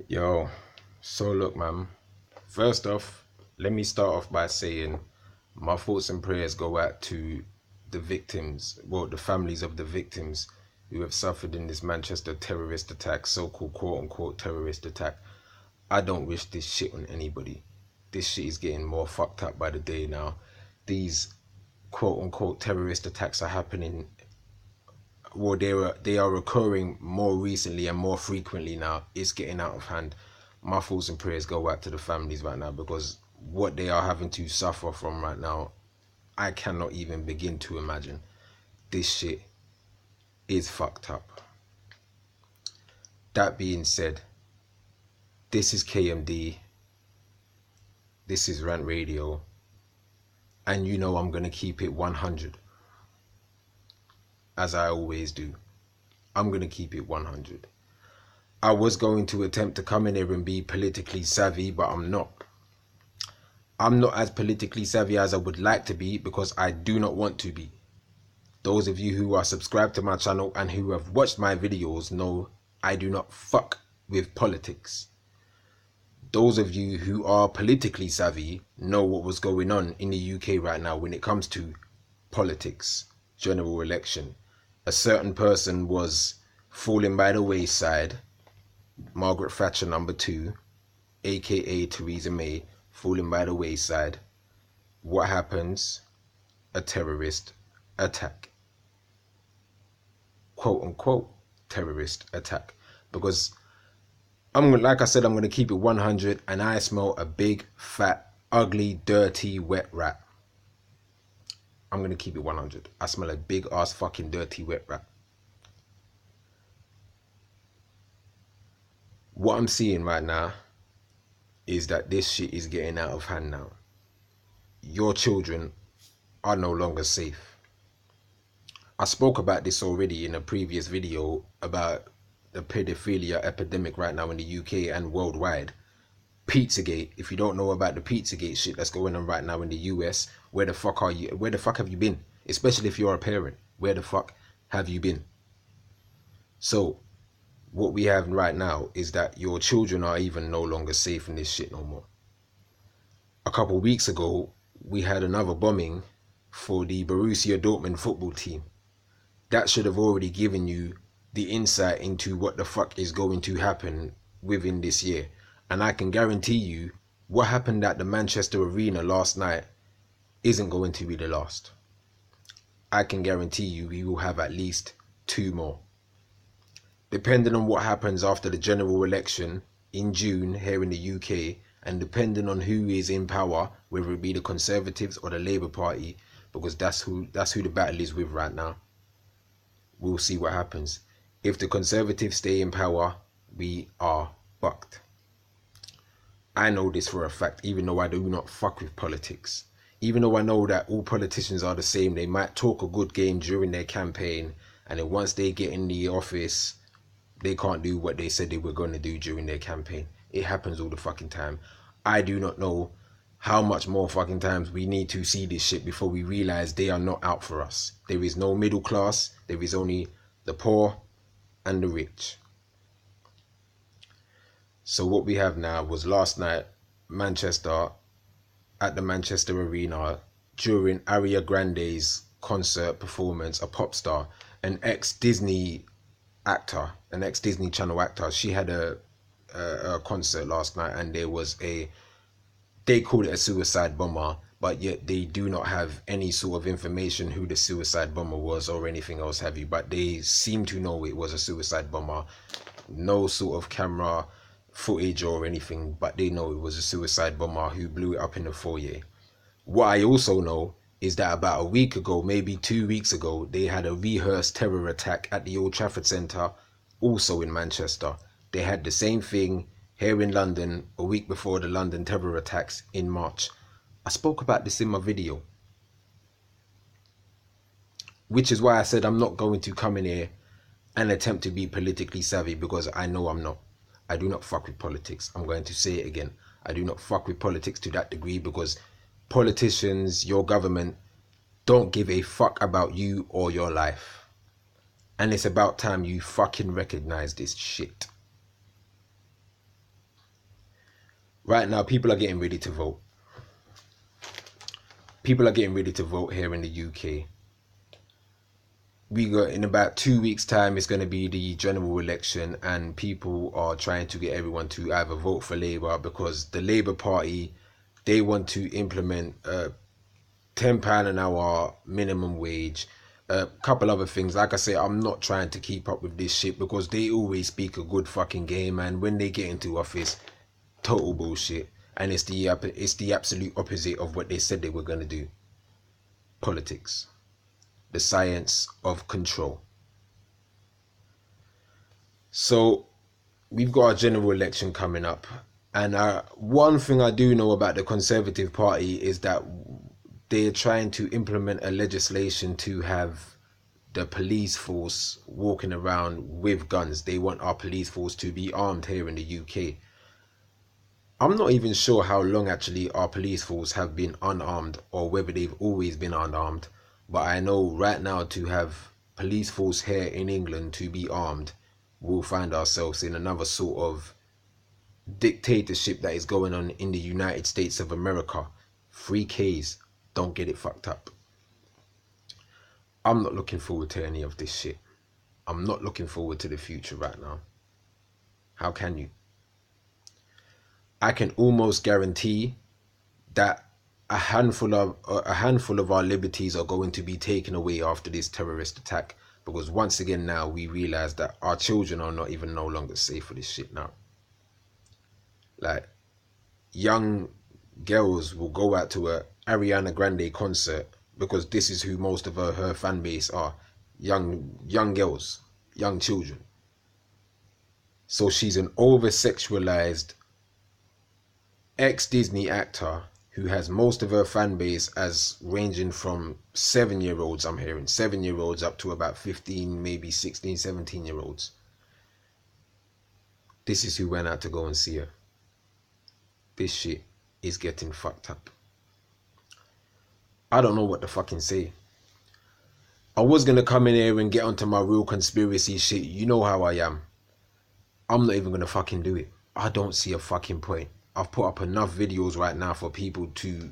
Yo, so look, man. First off, let me start off by saying my thoughts and prayers go out to the victims, well, the families of the victims who have suffered in this Manchester terrorist attack, so-called quote-unquote terrorist attack. I don't wish this shit on anybody. This shit is getting more fucked up by the day now. These quote-unquote terrorist attacks are happening, well, they are occurring more recently and more frequently now. It's getting out of hand. My thoughts and prayers go out to the families right now, because what they are having to suffer from right now, I cannot even begin to imagine. This shit is fucked up. That being said, this is KMD, this is Rant Radio, and you know I'm gonna keep it 100, as I always do. I'm gonna keep it 100. I was going to attempt to come in here and be politically savvy, but I'm not. I'm not as politically savvy as I would like to be, because I do not want to be. Those of you who are subscribed to my channel and who have watched my videos know I do not fuck with politics. Those of you who are politically savvy know what was going on in the UK right now when it comes to politics, general election. A certain person was falling by the wayside. Margaret Thatcher #2, aka Theresa May, falling by the wayside. What happens? A terrorist attack. Quote unquote terrorist attack. Because like I said, I'm gonna keep it 100, and I smell a big, fat, ugly, dirty, wet rat. I'm gonna keep it 100. I smell a big ass fucking dirty wet rat. What I'm seeing right now is that this shit is getting out of hand now. Your children are no longer safe. I spoke about this already in a previous video about the pedophilia epidemic right now in the UK and worldwide. Pizzagate. If you don't know about the Pizzagate shit that's going on right now in the US, where the fuck are you? Where the fuck have you been? Especially if you're a parent. Where the fuck have you been? So what we have right now is that your children are even no longer safe in this shit no more. A couple weeks ago, we had another bombing for the Borussia Dortmund football team. That should have already given you the insight into what the fuck is going to happen within this year. And I can guarantee you what happened at the Manchester Arena last night isn't going to be the last. I can guarantee you we will have at least 2 more. Depending on what happens after the general election in June here in the UK, and depending on who is in power, whether it be the Conservatives or the Labour Party, because that's who the battle is with right now. We'll see what happens. If the Conservatives stay in power, we are fucked. I know this for a fact, even though I do not fuck with politics. Even though I know that all politicians are the same, they might talk a good game during their campaign, and then once they get in the office, they can't do what they said they were going to do during their campaign. It happens all the fucking time. I do not know how much more fucking times we need to see this shit before we realize they are not out for us. There is no middle class. There is only the poor and the rich. So what we have now was last night, Manchester, at the Manchester Arena, during Ariana Grande's concert performance, a pop star, an ex-Disney actor, an ex-Disney Channel actor. She had a concert last night, and there was they called it a suicide bomber, but yet they do not have any sort of information who the suicide bomber was or anything else have you, but they seem to know it was a suicide bomber. No sort of camera footage or anything, but they know it was a suicide bomber who blew it up in the foyer. What I also know is that about a week ago, maybe 2 weeks ago, they had a rehearsed terror attack at the Old Trafford Centre, also in Manchester. They had the same thing here in London a week before the London terror attacks in March. I spoke about this in my video, which is why I said I'm not going to come in here and attempt to be politically savvy, because I know I'm not. I do not fuck with politics. I'm going to say it again. I do not fuck with politics to that degree, because politicians, your government, don't give a fuck about you or your life. And it's about time you fucking recognize this shit. Right now, people are getting ready to vote. People are getting ready to vote here in the UK. We got in about 2 weeks' time. It's going to be the general election, and people are trying to get everyone to either vote for Labour, because the Labour Party, they want to implement £10 an hour minimum wage, a couple other things. Like I say, I'm not trying to keep up with this shit because they always speak a good fucking game, and when they get into office, total bullshit. And it's the absolute opposite of what they said they were going to do. Politics, the science of control. So we've got a general election coming up, and one thing I do know about the Conservative Party is that they're trying to implement a legislation to have the police force walking around with guns. They want our police force to be armed here in the UK. I'm not even sure how long actually our police force have been unarmed, or whether they've always been unarmed. But I know right now, to have police force here in England to be armed, we'll find ourselves in another sort of dictatorship that is going on in the United States of America. 3Ks, don't get it fucked up. I'm not looking forward to any of this shit. I'm not looking forward to the future right now. How can you? I can almost guarantee that a handful of our liberties are going to be taken away after this terrorist attack, because once again now we realize that our children are not even no longer safe for this shit now. Like, young girls will go out to a Ariana Grande concert because this is who most of her fan base are. Young girls, young children. So she's an over-sexualized ex-Disney actor who has most of her fan base as ranging from 7-year-olds, I'm hearing 7-year-olds, up to about 15, maybe 16, 17-year-olds. This is who went out to go and see her. This shit is getting fucked up. I don't know what to fucking say. I was gonna come in here and get onto my real conspiracy shit. You know how I am. I'm not even gonna fucking do it. I don't see a fucking point. I've put up enough videos right now for people to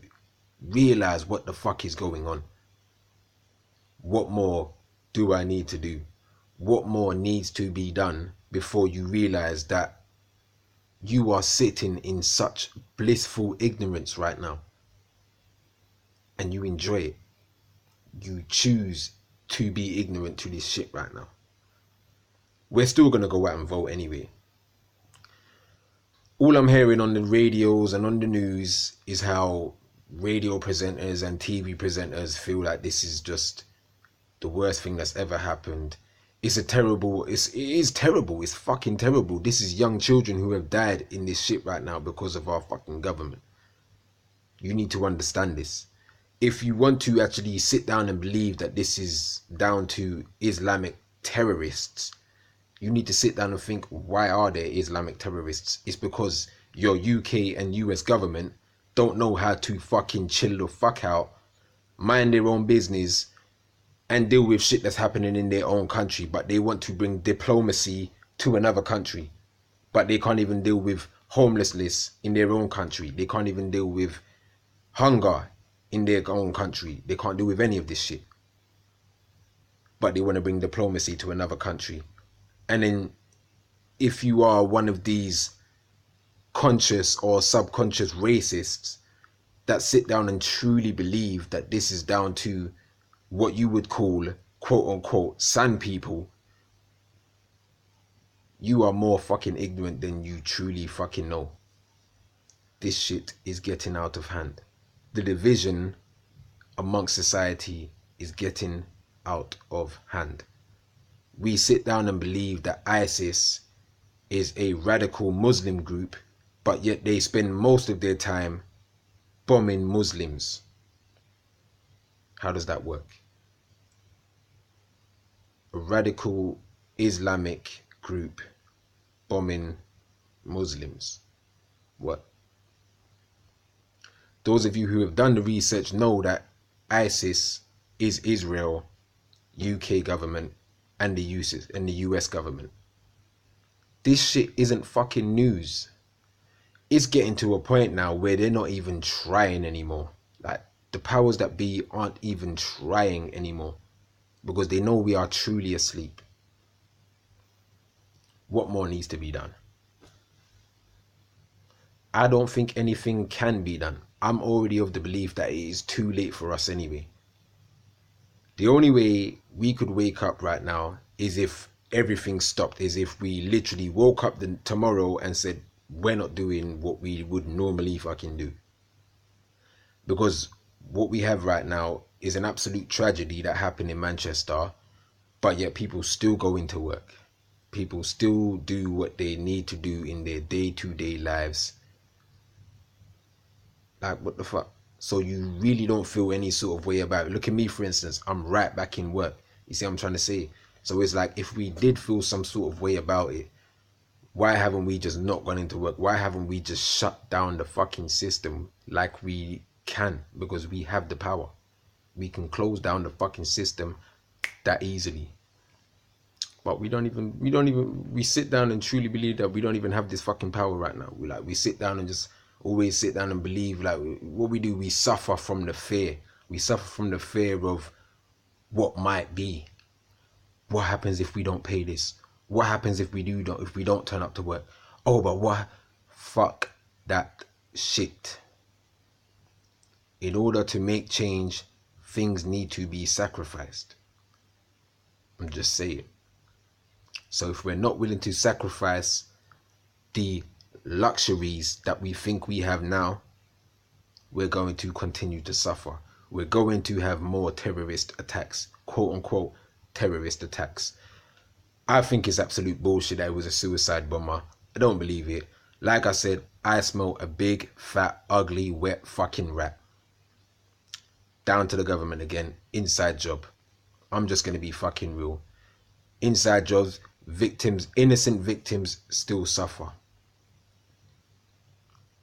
realize what the fuck is going on. What more do I need to do? What more needs to be done before you realize that you are sitting in such blissful ignorance right now, and you enjoy it? You choose to be ignorant to this shit right now. We're still gonna go out and vote anyway. All I'm hearing on the radios and on the news is how radio presenters and TV presenters feel like this is just the worst thing that's ever happened. It is terrible. It's fucking terrible. This is young children who have died in this shit right now because of our fucking government. You need to understand this. If you want to actually sit down and believe that this is down to Islamic terrorists, you need to sit down and think, why are there Islamic terrorists? It's because your UK and US government don't know how to fucking chill the fuck out, mind their own business, and deal with shit that's happening in their own country. But they want to bring diplomacy to another country. But they can't even deal with homelessness in their own country. They can't even deal with hunger in their own country. They can't deal with any of this shit. But they want to bring diplomacy to another country. And then if you are one of these conscious or subconscious racists that sit down and truly believe that this is down to what you would call, quote unquote, sand people, you are more fucking ignorant than you truly fucking know. This shit is getting out of hand. The division amongst society is getting out of hand. We sit down and believe that ISIS is a radical Muslim group, but yet they spend most of their time bombing Muslims. How does that work? A radical Islamic group bombing Muslims. What? Those of you who have done the research know that ISIS is Israel, UK government, and the US government. This shit isn't fucking news. it's getting to a point now where they're not even trying anymore. Like, the powers that be aren't even trying anymore because they know we are truly asleep. What more needs to be done? I don't think anything can be done. I'm already of the belief that it is too late for us anyway. The only way we could wake up right now is if everything stopped, is if we literally woke up tomorrow and said, we're not doing what we would normally fucking do. Because what we have right now is an absolute tragedy that happened in Manchester, but yet people still go into work. People still do what they need to do in their day-to-day lives. Like, what the fuck? So you really don't feel any sort of way about it. Look at me, for instance. I'm right back in work. You see what I'm trying to say? So it's like, if we did feel some sort of way about it, why haven't we just not gone into work? Why haven't we just shut down the fucking system like we can? Because we have the power. We can close down the fucking system that easily. But we sit down and truly believe that we don't even have this fucking power right now. We sit down and just always sit down and believe, like, what we do, we suffer from the fear. We suffer from the fear of what might be. What happens if we don't pay this? What happens if we don't turn up to work? Oh, but what? Fuck that shit. In order to make change, things need to be sacrificed. I'm just saying. So if we're not willing to sacrifice the luxuries that we think we have now, we're going to continue to suffer. We're going to have more terrorist attacks, quote unquote terrorist attacks. I think it's absolute bullshit that it was a suicide bomber. I don't believe it. Like I said, I smell a big, fat, ugly, wet fucking rat. Down to the government again. Inside job. I'm just going to be fucking real. Inside jobs, victims, innocent victims still suffer.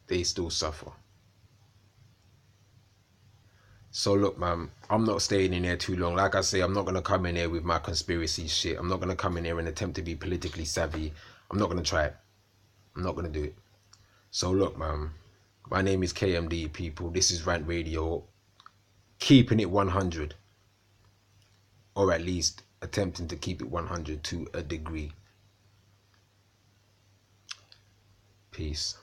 They still suffer. So look, man, I'm not staying in here too long. Like I say, I'm not going to come in here with my conspiracy shit. I'm not going to come in here and attempt to be politically savvy. I'm not going to try it. I'm not going to do it. So look, man, my name is KMD, people. This is Rant Radio. Keeping it 100. Or at least attempting to keep it 100 to a degree. Peace.